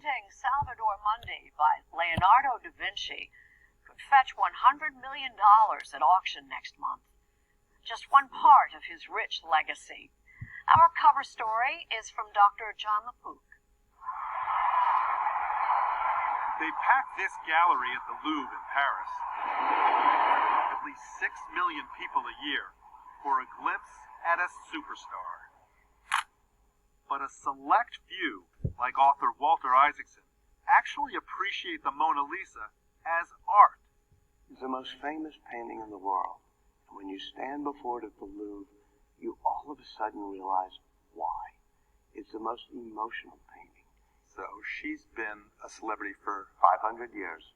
painting Salvator Mundi by Leonardo da Vinci could fetch $100 million at auction next month. Just one part of his rich legacy. Our cover story is from Dr. John LaPook. They pack this gallery at the Louvre in Paris, at least 6 million people a year, for a glimpse at a superstar. But a select few, like author Walter Isaacson, actually appreciate the Mona Lisa as art. It's the most famous painting in the world. And when you stand before it at the Louvre, you all of a sudden realize why. It's the most emotional painting. So she's been a celebrity for 500 years.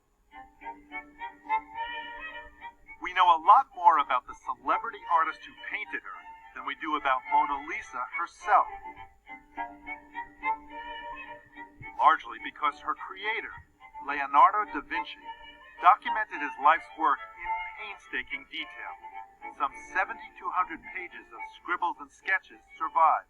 We know a lot more about the celebrity artist who painted her than we do about Mona Lisa herself. Largely because her creator, Leonardo da Vinci, documented his life's work in painstaking detail. Some 7,200 pages of scribbles and sketches survive.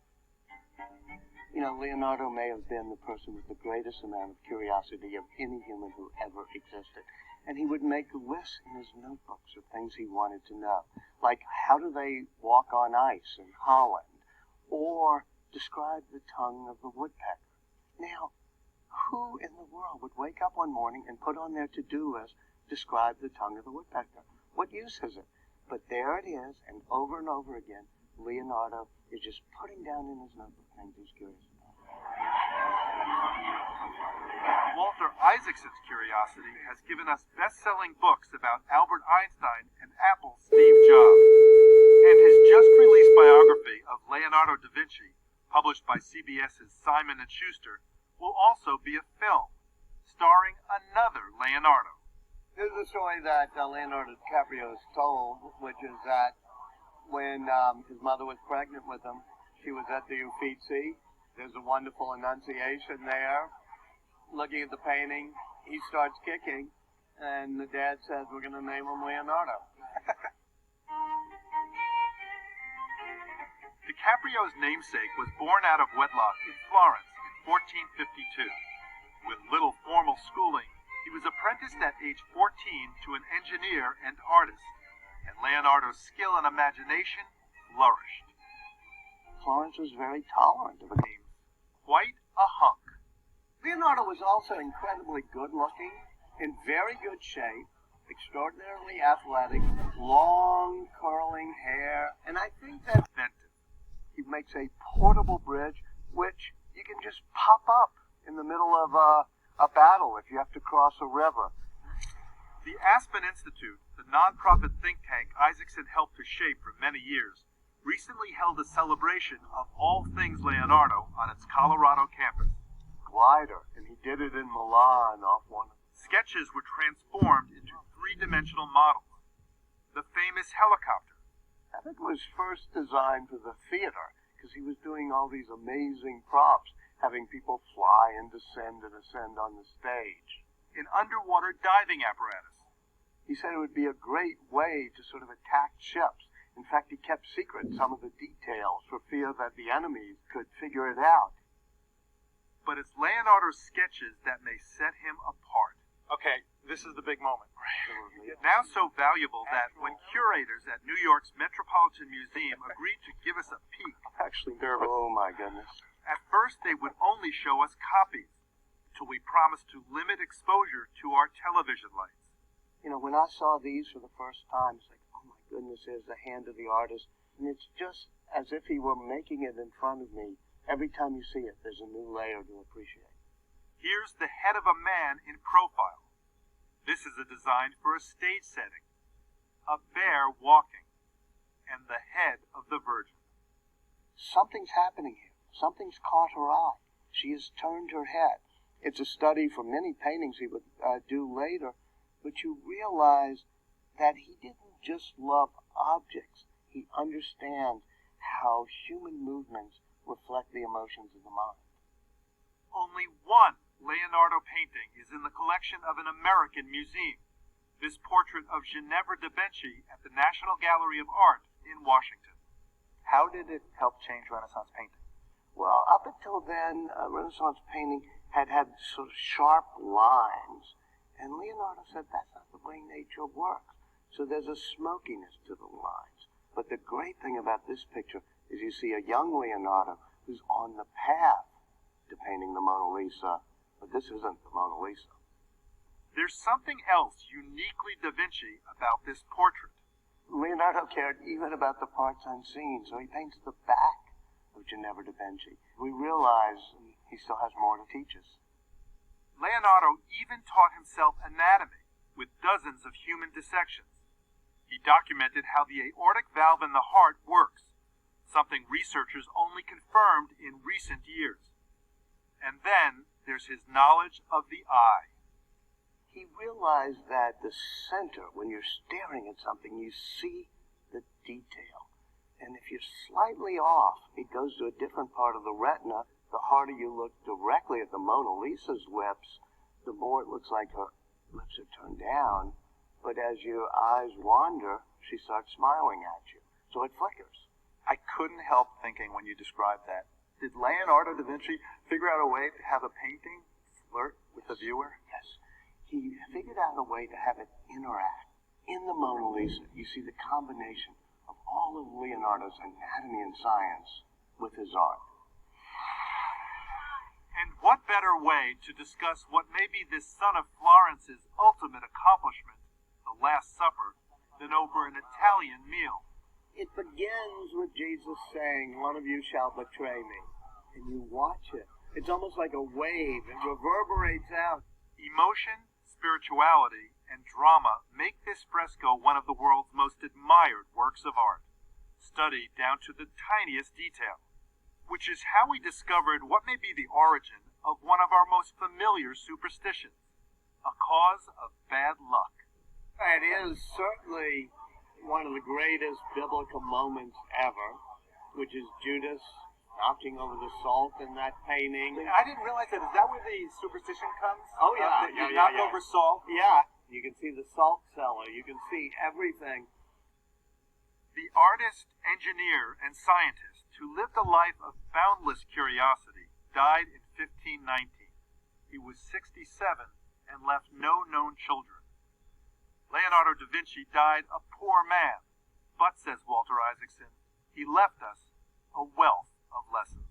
You know, Leonardo may have been the person with the greatest amount of curiosity of any human who ever existed. And he would make lists in his notebooks of things he wanted to know. Like, how do they walk on ice in Holland? Or describe the tongue of the woodpecker. Now, who in the world would wake up one morning and put on their to-do list, describe the tongue of the woodpecker? What use is it? But there it is, and over again, Leonardo is just putting down in his notebook things he's curious about. Walter Isaacson's curiosity has given us best-selling books about Albert Einstein and Apple's Steve Jobs. And his just-released biography of Leonardo da Vinci, published by CBS's Simon & Schuster, will also be a film, starring another Leonardo. This is a story that Leonardo DiCaprio has told, which is that when his mother was pregnant with him, she was at the Uffizi. There's a wonderful Annunciation there. Looking at the painting, he starts kicking, and the dad says, we're going to name him Leonardo. DiCaprio's namesake was born out of wedlock in Florence in 1452. With little formal schooling, he was apprenticed at age 14 to an engineer and artist, and Leonardo's skill and imagination flourished. Florence was very tolerant of a name. Quite a hunk. Leonardo was also incredibly good-looking, in very good shape, extraordinarily athletic, long, curling hair, and I think that he makes a portable bridge which you can just pop up in the middle of a battle if you have to cross a river. The Aspen Institute, the non-profit think tank Isaacson helped to shape for many years, recently held a celebration of all things Leonardo on its Colorado campus. Glider, and he did it in Milan off one. Sketches were transformed into three-dimensional models. The famous helicopter. I think it was first designed for the theater, because he was doing all these amazing props, having people fly and descend and ascend on the stage. An underwater diving apparatus. He said it would be a great way to sort of attack ships. In fact, he kept secret some of the details for fear that the enemies could figure it out. But it's Leonardo's sketches that may set him apart. Okay, this is the big moment. Now so valuable that when curators at New York's Metropolitan Museum agreed to give us a peek, I'm actually nervous. Oh my goodness. At first they would only show us copies, till we promised to limit exposure to our television lights. You know, when I saw these for the first time, it's like, oh my goodness, there's the hand of the artist. And it's just as if he were making it in front of me. Every time you see it, there's a new layer to appreciate. Here's the head of a man in profile. This is a design for a stage setting. A bear walking. And the head of the Virgin. Something's happening here. Something's caught her eye. She has turned her head. It's a study for many paintings he would do later, but you realize that he didn't just love objects. He understands how human movements reflect the emotions of the mind. Only one Leonardo painting is in the collection of an American museum. This portrait of Ginevra da Vinci at the National Gallery of Art in Washington. How did it help change Renaissance painting? Well, up until then, Renaissance painting had sort of sharp lines. And Leonardo said that's not the way nature works. So there's a smokiness to the lines. But the great thing about this picture is you see a young Leonardo who's on the path to painting the Mona Lisa. But this isn't the Mona Lisa. There's something else uniquely Da Vinci about this portrait. Leonardo cared even about the parts unseen, so he paints the back of Ginevra da Vinci. We realize he still has more to teach us. Leonardo even taught himself anatomy with dozens of human dissections. He documented how the aortic valve in the heart works, something researchers only confirmed in recent years. And then there's his knowledge of the eye. He realized that the center, when you're staring at something, you see the detail. And if you're slightly off, it goes to a different part of the retina. The harder you look directly at the Mona Lisa's lips, the more it looks like her lips are turned down. But as your eyes wander, she starts smiling at you. So it flickers. I couldn't help thinking when you described that. Did Leonardo da Vinci figure out a way to have a painting flirt with the viewer? Yes. He figured out a way to have it interact. In the Mona Lisa, you see the combination of all of Leonardo's anatomy and science with his art. And what better way to discuss what may be this son of Florence's ultimate accomplishment, the Last Supper, than over an Italian meal? It begins with Jesus saying, "One of you shall betray me." And you watch it. It's almost like a wave. It reverberates out. Emotion, spirituality, and drama make this fresco one of the world's most admired works of art, studied down to the tiniest detail, which is how we discovered what may be the origin of one of our most familiar superstitions, a cause of bad luck. It is certainly one of the greatest biblical moments ever, which is Judas knocking over the salt in that painting. I didn't realize that. Is that where the superstition comes? Oh, yeah. That you knock over salt? Yeah. You can see the salt cellar. You can see everything. The artist, engineer, and scientist who lived a life of boundless curiosity died in 1519. He was 67 and left no known children. Leonardo da Vinci died a poor man, but, says Walter Isaacson, he left us a wealth of lessons.